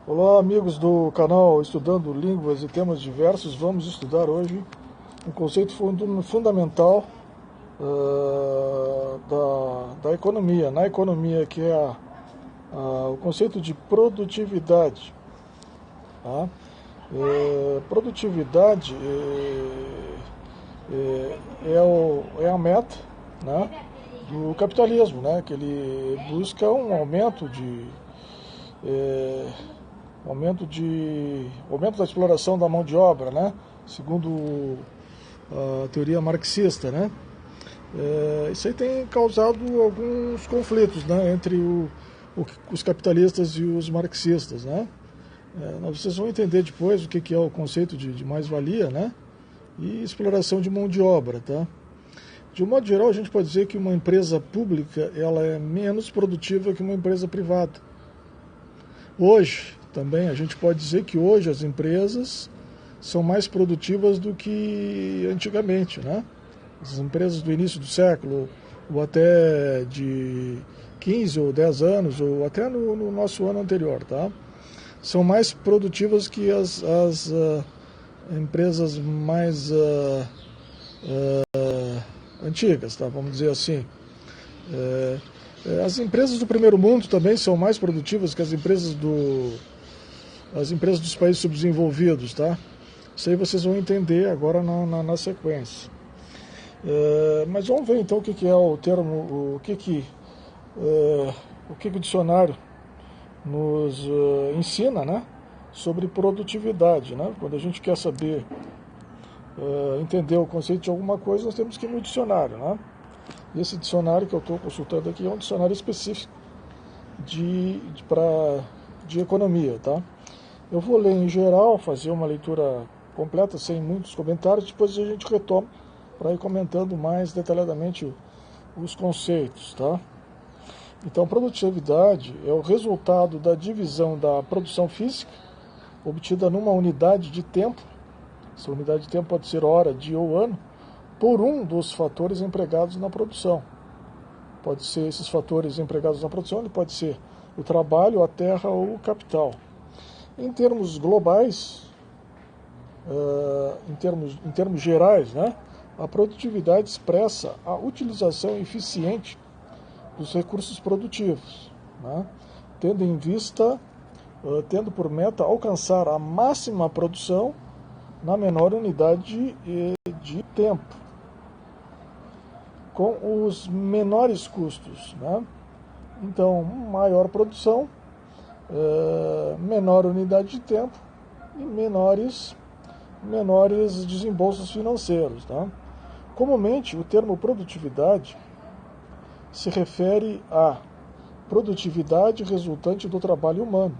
Olá, amigos do canal Estudando Línguas e Temas Diversos. Vamos estudar hoje um conceito fundamental da economia. Na economia, que é o conceito de produtividade. Tá? Produtividade é a meta, né, do capitalismo, né, que ele busca um aumento da exploração da mão de obra, né? Segundo a teoria marxista, né? Isso aí tem causado alguns conflitos, né? Entre os capitalistas e os marxistas, né? Vocês vão entender depois o que é o conceito de mais-valia, né? E exploração de mão de obra, tá? De um modo geral, a gente pode dizer que uma empresa pública ela é menos produtiva que uma empresa privada. Hoje, também, a gente pode dizer que hoje as empresas são mais produtivas do que antigamente, né? As empresas do início do século, ou até de 15 ou 10 anos, ou até no nosso ano anterior, tá? São mais produtivas que as empresas mais antigas, tá? Vamos dizer assim. As empresas do primeiro mundo também são mais produtivas que as empresas dos países subdesenvolvidos, tá? Isso aí vocês vão entender agora na sequência. Mas vamos ver então o que é o termo, o que o dicionário nos ensina, né, sobre produtividade, né? Quando a gente quer saber, entender o conceito de alguma coisa, nós temos que ir no dicionário, né? E esse dicionário que eu estou consultando aqui é um dicionário específico de economia, tá? Eu vou ler em geral, fazer uma leitura completa, sem muitos comentários, depois a gente retoma para ir comentando mais detalhadamente os conceitos, tá? Então, produtividade é o resultado da divisão da produção física, obtida numa unidade de tempo. Essa unidade de tempo pode ser hora, dia ou ano, por um dos fatores empregados na produção. Pode ser esses fatores empregados na produção, ele pode ser o trabalho, a terra ou o capital. Em termos globais, em termos gerais, né, a produtividade expressa a utilização eficiente dos recursos produtivos, né, tendo por meta alcançar a máxima produção na menor unidade de tempo, com os menores custos, né? Então, maior produção, menor unidade de tempo e menores desembolsos financeiros, tá? Comumente, o termo produtividade se refere à produtividade resultante do trabalho humano,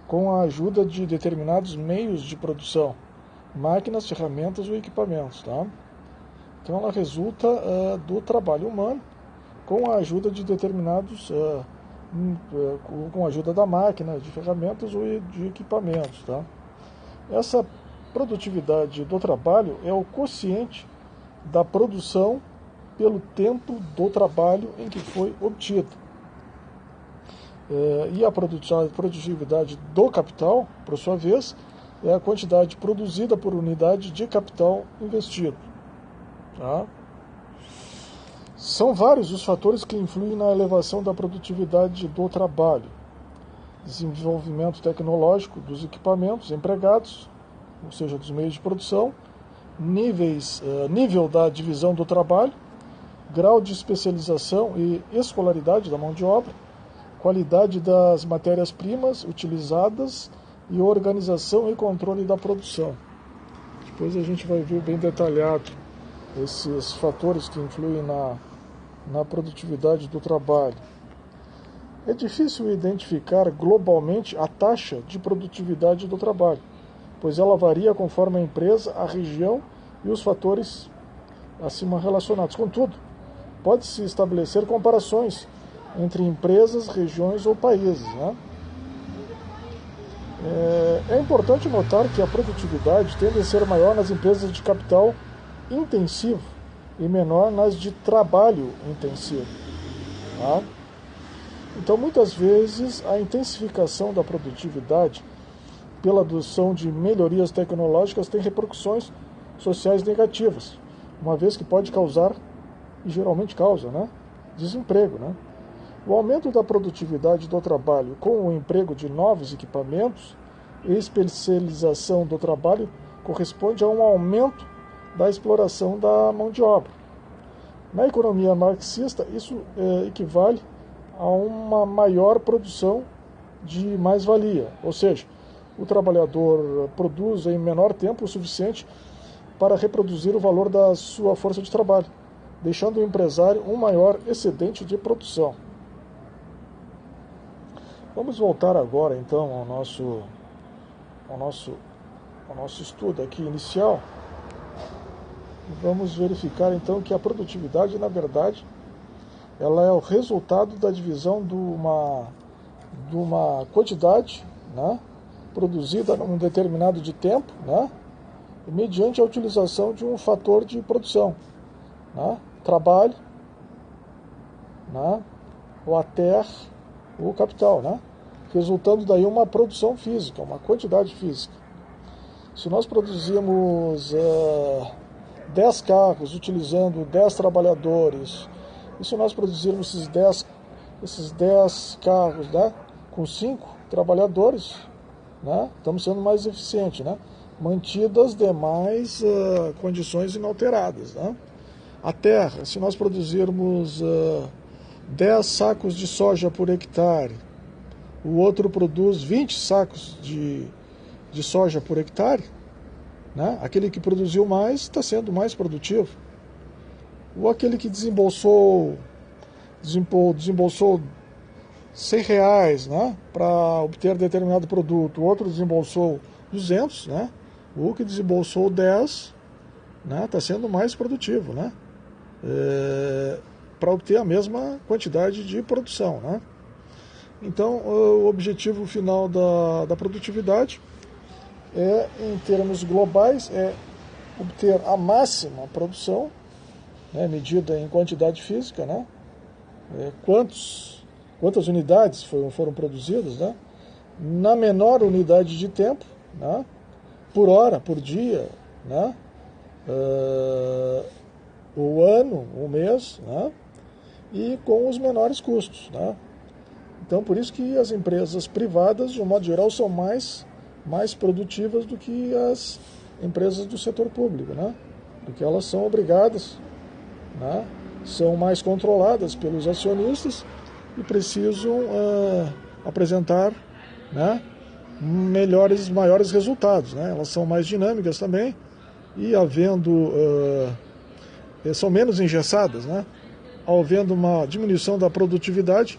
com a ajuda de determinados meios de produção, máquinas, ferramentas ou equipamentos, tá? Então ela resulta do trabalho humano com a ajuda de determinados, com a ajuda da máquina, de ferramentas ou de equipamentos, tá? Essa produtividade do trabalho é o quociente da produção pelo tempo do trabalho em que foi obtido. E a produtividade do capital, por sua vez, é a quantidade produzida por unidade de capital investido. Tá? São vários os fatores que influem na elevação da produtividade do trabalho. Desenvolvimento tecnológico dos equipamentos empregados, ou seja, dos meios de produção, nível da divisão do trabalho, grau de especialização e escolaridade da mão de obra, qualidade das matérias-primas utilizadas e organização e controle da produção. Depois a gente vai ver bem detalhado esses fatores que influem na produtividade do trabalho. É difícil identificar globalmente a taxa de produtividade do trabalho, pois ela varia conforme a empresa, a região e os fatores acima relacionados. Contudo, pode-se estabelecer comparações entre empresas, regiões ou países, né? É importante notar que a produtividade tende a ser maior nas empresas de capital intensivo e menor nas de trabalho intensivo. Tá? Então, muitas vezes, a intensificação da produtividade pela adoção de melhorias tecnológicas tem repercussões sociais negativas, uma vez que pode causar, e geralmente causa, né, desemprego, né? O aumento da produtividade do trabalho com o emprego de novos equipamentos e especialização do trabalho corresponde a um aumento da exploração da mão de obra. Na economia marxista, isso equivale a uma maior produção de mais-valia, ou seja, o trabalhador produz em menor tempo o suficiente para reproduzir o valor da sua força de trabalho, deixando o empresário um maior excedente de produção. Vamos voltar agora então ao nosso estudo aqui inicial. Vamos verificar então que a produtividade, na verdade, ela é o resultado da divisão de uma quantidade, né, produzida num determinado de tempo, né, mediante a utilização de um fator de produção, né, trabalho, né, ou a terra, ou o capital, né, resultando daí uma produção física, uma quantidade física. Se nós produzimos 10 carros utilizando 10 trabalhadores, e se nós produzirmos esses 10 carros, né, com 5 trabalhadores, né, estamos sendo mais eficientes, né, mantidas demais condições inalteradas, né. A terra, se nós produzirmos 10 sacos de soja por hectare, o outro produz 20 sacos de soja por hectare, né? Aquele que produziu mais está sendo mais produtivo. Ou aquele que desembolsou R$100, né, para obter determinado produto, o outro desembolsou 200, né? O que desembolsou 10, né, está sendo mais produtivo, né? Para obter a mesma quantidade de produção, né? Então, o objetivo final da produtividade em termos globais, é obter a máxima produção, né, medida em quantidade física, né? Quantas unidades foram produzidas, né, na menor unidade de tempo, né, por hora, por dia, né, o ano, o mês, né, e com os menores custos, né? Então, por isso que as empresas privadas, de um modo geral, são mais produtivas do que as empresas do setor público, né? Porque elas são obrigadas, né, são mais controladas pelos acionistas e precisam apresentar, né, maiores resultados, né? Elas são mais dinâmicas também e são menos engessadas, né? Havendo uma diminuição da produtividade,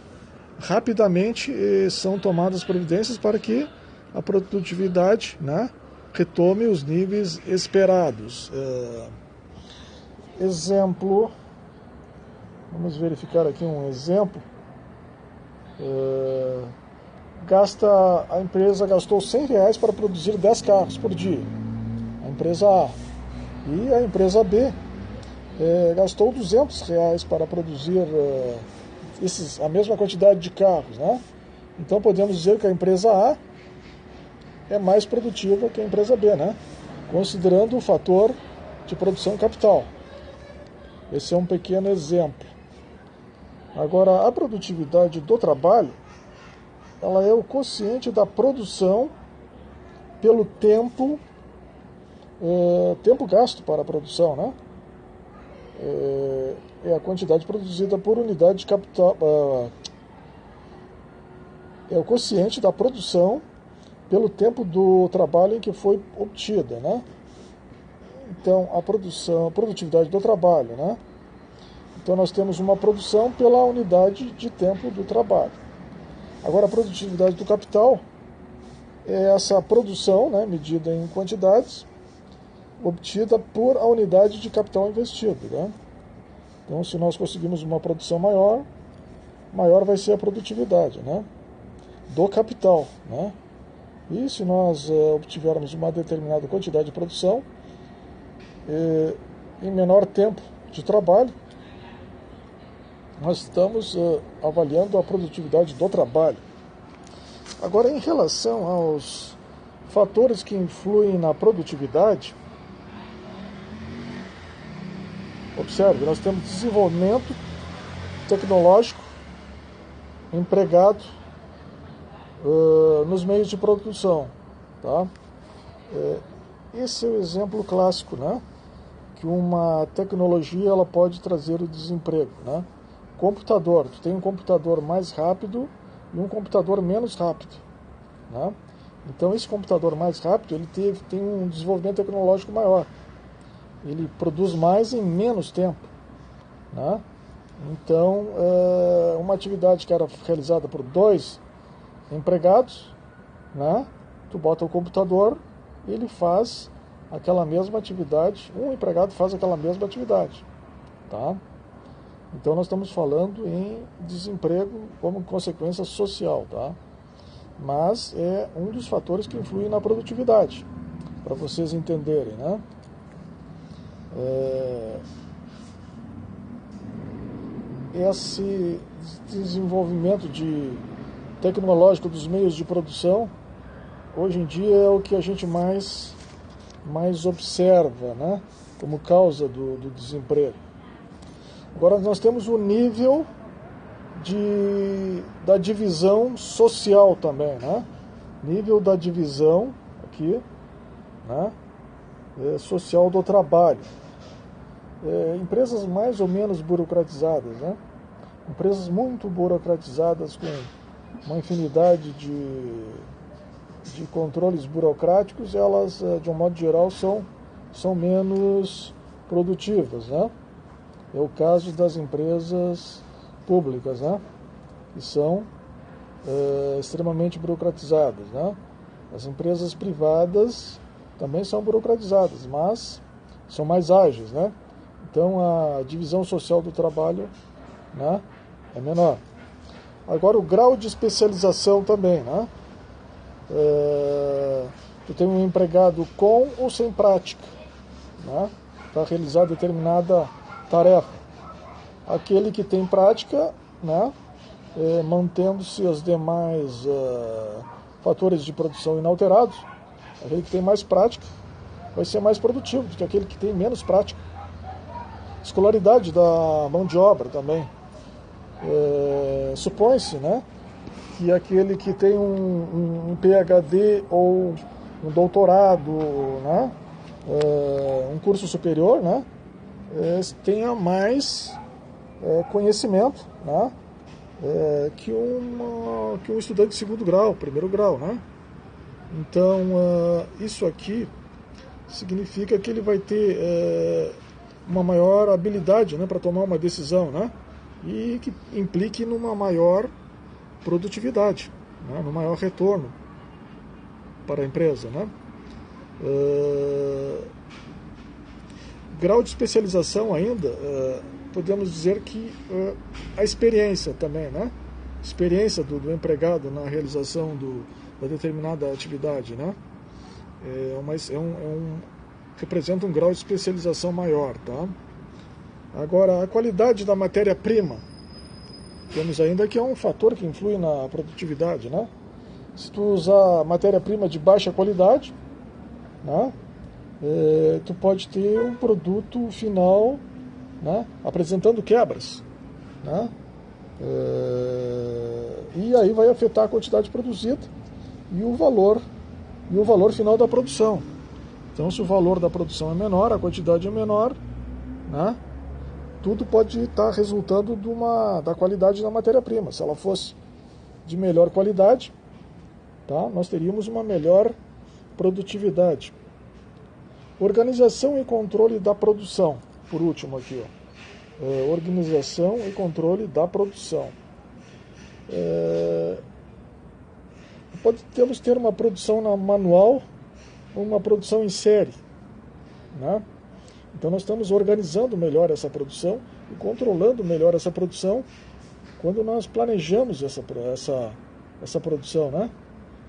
rapidamente são tomadas providências para que a produtividade, né, retome os níveis esperados. Exemplo, vamos verificar aqui um exemplo. A empresa gastou R$100 para produzir 10 carros por dia, a empresa A. E a empresa B gastou R$200 para produzir a mesma quantidade de carros, né? Então podemos dizer que a empresa A é mais produtiva que a empresa B, né? Considerando o fator de produção capital. Esse é um pequeno exemplo. Agora, a produtividade do trabalho, ela é o quociente da produção pelo tempo gasto para a produção, né? É a quantidade produzida por unidade de capital. É o quociente da produção pelo tempo do trabalho em que foi obtida, né? Então, a produtividade do trabalho, né? Então, nós temos uma produção pela unidade de tempo do trabalho. Agora, a produtividade do capital é essa produção, né, medida em quantidades, obtida por a unidade de capital investido, né? Então, se nós conseguimos uma produção maior vai ser a produtividade, né, do capital, né? E se nós obtivermos uma determinada quantidade de produção em menor tempo de trabalho, nós estamos avaliando a produtividade do trabalho. Agora, em relação aos fatores que influem na produtividade, observe, nós temos desenvolvimento tecnológico empregado nos meios de produção, tá? Esse é o exemplo clássico, né? Que uma tecnologia ela pode trazer o desemprego, né? Computador, tu tem um computador mais rápido e um computador menos rápido, né? Então esse computador mais rápido ele tem um desenvolvimento tecnológico maior, ele produz mais em menos tempo, né? Então uma atividade que era realizada por 2 empregados, né? Tu bota o computador, ele faz aquela mesma atividade, um empregado faz aquela mesma atividade, tá? Então nós estamos falando em desemprego como consequência social, tá? Mas é um dos fatores que influem na produtividade, para vocês entenderem, né? Esse desenvolvimento tecnológico dos meios de produção, hoje em dia é o que a gente mais observa, né? Como causa do desemprego. Agora nós temos o nível da divisão social também, né? Nível da divisão aqui, né? Social do trabalho. Empresas mais ou menos burocratizadas, né? Empresas muito burocratizadas com uma infinidade de controles burocráticos, elas, de um modo geral, são menos produtivas, né? É o caso das empresas públicas, né? Que são extremamente burocratizadas, né? As empresas privadas também são burocratizadas, mas são mais ágeis, né? Então a divisão social do trabalho, né, é menor. Agora o grau de especialização também, né? Eu tenho um empregado com ou sem prática, né, para realizar determinada tarefa. Aquele que tem prática, né, mantendo-se os demais fatores de produção inalterados, aquele que tem mais prática vai ser mais produtivo do que aquele que tem menos prática. Escolaridade da mão de obra também. Supõe-se, né, que aquele que tem um PhD ou um doutorado, né, um curso superior, né, tenha mais conhecimento, né, que um estudante de segundo grau, primeiro grau, né? Então isso aqui significa que ele vai ter uma maior habilidade, né, para tomar uma decisão, né, e que implique numa maior produtividade, né, no maior retorno para a empresa, né? Grau de especialização ainda, podemos dizer que a experiência também, né? Experiência do empregado na realização da determinada atividade, né? Representa um grau de especialização maior, tá? Agora, a qualidade da matéria-prima, temos ainda que é um fator que influi na produtividade, né? Se tu usar matéria-prima de baixa qualidade, né, tu pode ter um produto final, né, apresentando quebras, né? E aí vai afetar a quantidade produzida e o valor final da produção. Então, se o valor da produção é menor, a quantidade é menor, né, tudo pode estar resultando da qualidade da matéria-prima. Se ela fosse de melhor qualidade, tá, nós teríamos uma melhor produtividade. Organização e controle da produção, por último aqui, ó. Organização e controle da produção. Podemos ter uma produção manual ou uma produção em série, né? Então nós estamos organizando melhor essa produção e controlando melhor essa produção quando nós planejamos essa produção, né?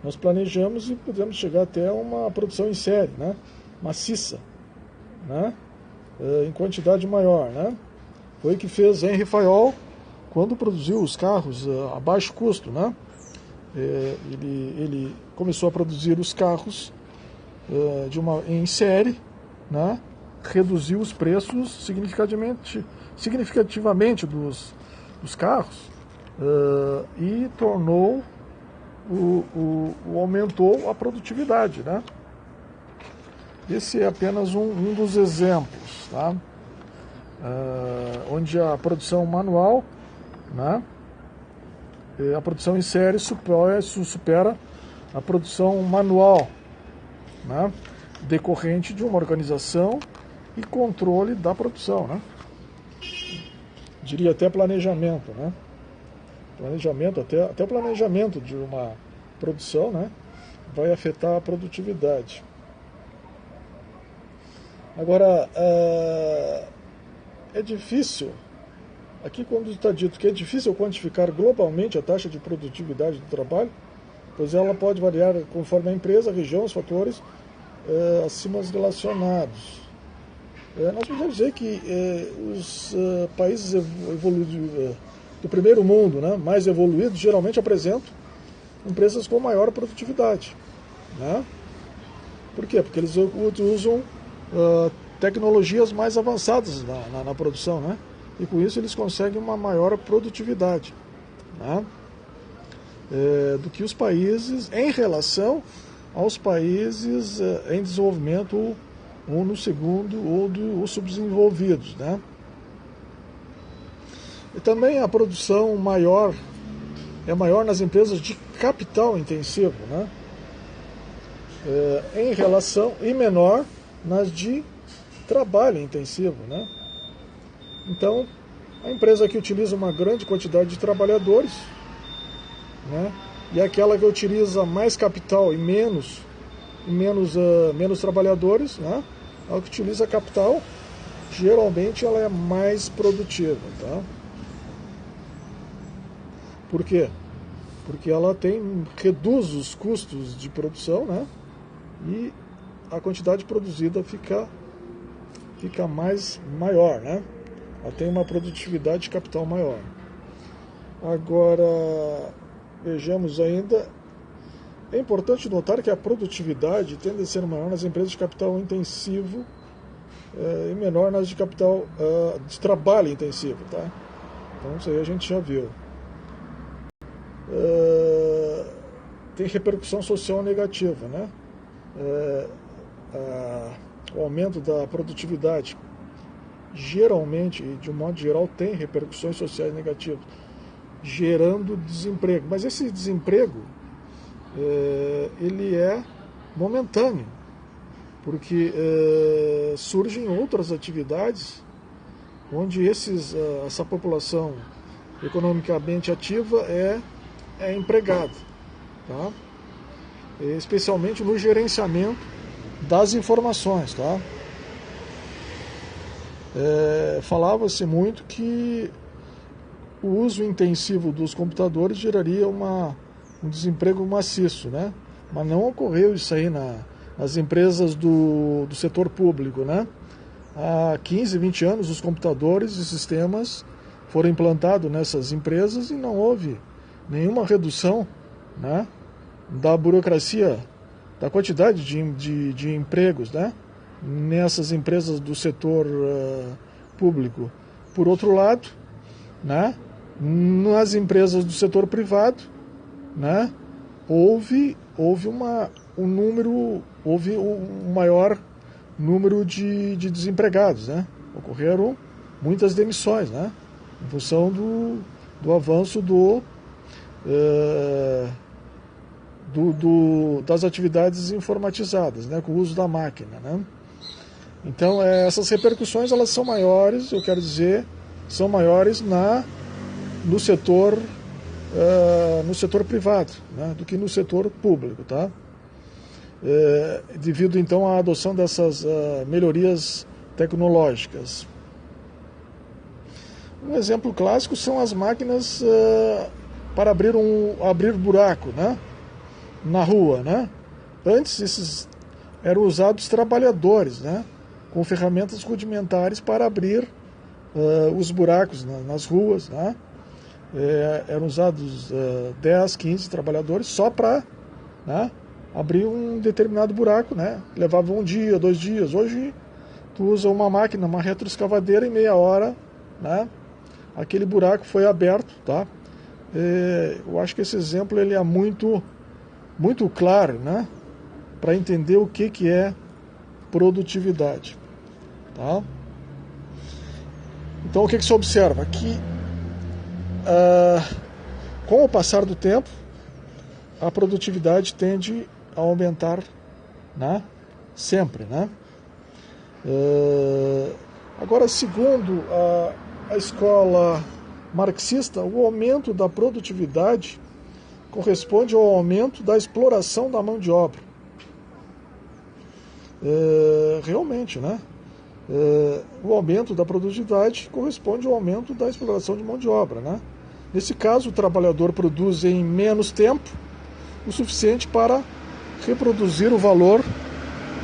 Nós planejamos e podemos chegar até uma produção em série, né, maciça, né, em quantidade maior, né. Foi o que fez Henry Fayol quando produziu os carros a baixo custo, né. Ele começou a produzir os carros em série, né? Reduziu os preços significativamente dos carros e tornou aumentou a produtividade, né? Esse é apenas um dos exemplos, tá? Onde a produção manual, né? A produção em série supera a produção manual, né? Decorrente de uma organização e controle da produção, né? Diria até planejamento, né? Planejamento, até o planejamento de uma produção, né? Vai afetar a produtividade. Agora, é difícil, aqui quando está dito que é difícil quantificar globalmente a taxa de produtividade do trabalho, pois ela pode variar conforme a empresa, a região, os fatores acima relacionados. Nós podemos dizer que os países evoluídos do primeiro mundo, né, mais evoluídos, geralmente apresentam empresas com maior produtividade, né? Por quê? Porque eles usam tecnologias mais avançadas na produção, né? E com isso eles conseguem uma maior produtividade, né? Do que os países em relação aos países em desenvolvimento ou no segundo ou dos subdesenvolvidos, né? E também a produção é maior nas empresas de capital intensivo, né? Em relação e menor nas de trabalho intensivo, né? Então, a empresa que utiliza uma grande quantidade de trabalhadores, né? E aquela que utiliza mais capital e menos trabalhadores, né? A que utiliza capital, geralmente ela é mais produtiva, tá? Por quê? Porque ela reduz os custos de produção, né? E a quantidade produzida fica maior, né? Ela tem uma produtividade de capital maior. Agora, vejamos ainda, é importante notar que a produtividade tende a ser maior nas empresas de capital intensivo e menor nas de capital de trabalho intensivo, tá? Então isso aí a gente já viu. Tem repercussão social negativa, né? O aumento da produtividade geralmente, de um modo geral, tem repercussões sociais negativas, gerando desemprego. Mas esse desemprego ele é momentâneo, porque surgem outras atividades onde essa população economicamente ativa é empregada, tá? Especialmente no gerenciamento das informações, tá? Falava-se muito que o uso intensivo dos computadores geraria um desemprego maciço, né? Mas não ocorreu isso aí nas empresas do setor público, né? Há 15, 20 anos os computadores e sistemas foram implantados nessas empresas e não houve nenhuma redução, né, da burocracia, da quantidade de empregos, né, nessas empresas do setor público. Por outro lado, né, nas empresas do setor privado, né, houve um maior número de desempregados, né? Ocorreram muitas demissões, né, em função do avanço das atividades informatizadas, né, com o uso da máquina, né? Então essas repercussões elas são maiores, eu quero dizer, são maiores no setor privado, né, do que no setor público, tá? Devido então à adoção dessas melhorias tecnológicas. Um exemplo clássico são as máquinas para abrir buraco, né, na rua, né? Antes esses eram usados trabalhadores, né, com ferramentas rudimentares para abrir os buracos nas ruas, né? eram usados 10, 15 trabalhadores só para, né, abrir um determinado buraco, né? Levava 1 dia, 2 dias. Hoje tu usa uma máquina, uma retroescavadeira, em meia hora, né, aquele buraco foi aberto, tá? Eu acho que esse exemplo ele é muito claro, né, para entender o que é produtividade, tá? Então o que se observa? Que com o passar do tempo a produtividade tende a aumentar, né, sempre, né? Agora, segundo a escola marxista, o aumento da produtividade corresponde ao aumento da exploração da mão de obra. Realmente, né? O aumento da produtividade corresponde ao aumento da exploração de mão de obra, né? Nesse caso, o trabalhador produz em menos tempo o suficiente para reproduzir o valor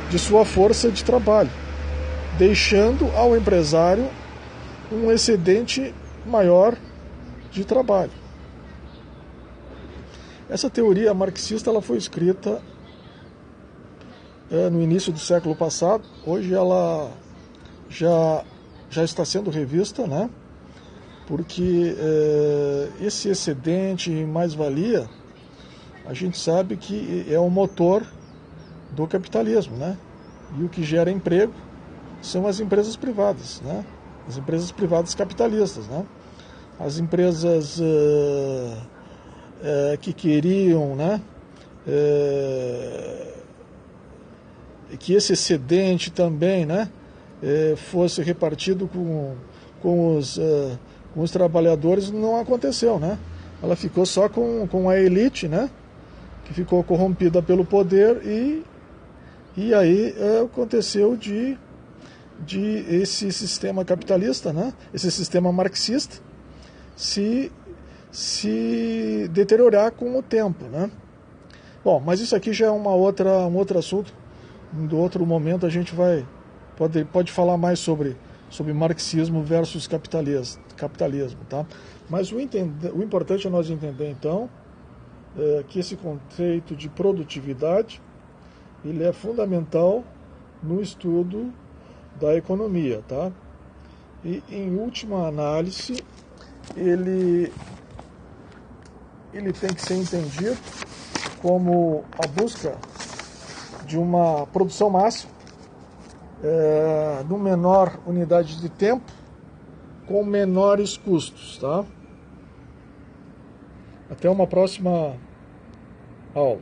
de sua força de trabalho, deixando ao empresário um excedente maior de trabalho. Essa teoria marxista ela foi escrita no início do século passado. Hoje ela já está sendo revista, né? Porque esse excedente e mais-valia, a gente sabe que é o motor do capitalismo, né? E o que gera emprego são as empresas privadas, né? As empresas privadas capitalistas, né? As empresas que queriam, né, que esse excedente também, né, fosse repartido com os trabalhadores, não aconteceu, né? Ela ficou só com a elite, né, que ficou corrompida pelo poder, e aí aconteceu de esse sistema capitalista, né, esse sistema marxista se deteriorar com o tempo, né? Bom, mas isso aqui já é um outro assunto. Em outro momento a gente pode falar mais sobre marxismo versus capitalismo, tá? Mas o importante é nós entender, então, que esse conceito de produtividade ele é fundamental no estudo da economia, tá? E, em última análise, ele tem que ser entendido como a busca de uma produção máxima no menor unidade de tempo com menores custos, tá? Até uma próxima aula.